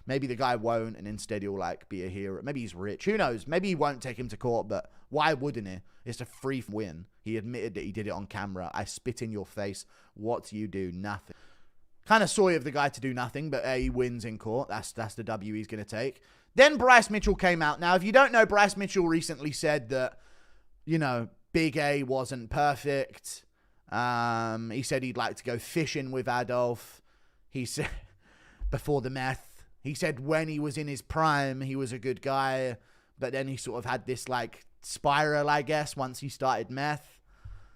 Maybe the guy won't, and instead he'll like be a hero. Maybe he's rich. Who knows? Maybe he won't take him to court, but why wouldn't he? It's a free win. He admitted that he did it on camera. I spit in your face. What do you do? Nothing. Kind of soy of the guy to do nothing, but he wins in court. That's the W he's going to take. Then Bryce Mitchell came out. Now, if you don't know, Bryce Mitchell recently said that, you know, Big A wasn't perfect. He said he'd like to go fishing with Adolf. He said, before the meth, he said when he was in his prime, he was a good guy. But then he sort of had this like spiral, I guess, once he started meth.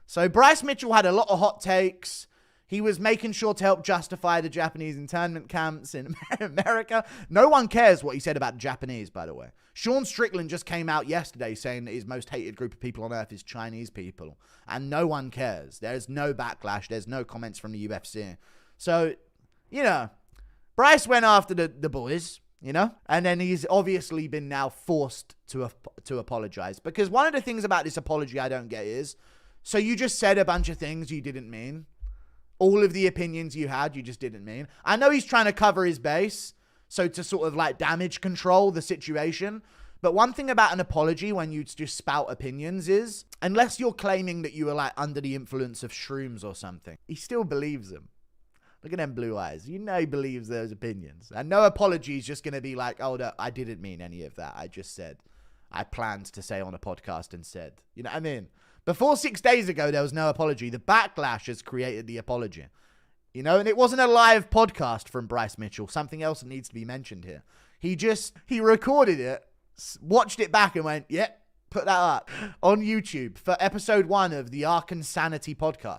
So Bryce Mitchell had a lot of hot takes. He was making sure to help justify the Japanese internment camps in America. No one cares what he said about the Japanese, by the way. Sean Strickland just came out yesterday saying that his most hated group of people on earth is Chinese people. And no one cares. There's no backlash. There's no comments from the UFC. So, you know, Bryce went after the boys, you know. And then he's obviously been now forced to apologize. Because one of the things about this apology I don't get is, so you just said a bunch of things you didn't mean. All of the opinions you had, you just didn't mean. I know he's trying to cover his base, so to sort of like damage control the situation. But one thing about an apology when you just spout opinions is, unless you're claiming that you were like under the influence of shrooms or something, he still believes them. Look at them blue eyes. You know he believes those opinions. And no apology is just going to be like, oh, no, I didn't mean any of that. I just said, I planned to say on a podcast and said, you know what I mean? Before 6 days ago, there was no apology. The backlash has created the apology. You know, and it wasn't a live podcast from Bryce Mitchell. Something else that needs to be mentioned here. He recorded it, watched it back and went, yep, put that up on YouTube for episode 1 of the Ark and Sanity podcast.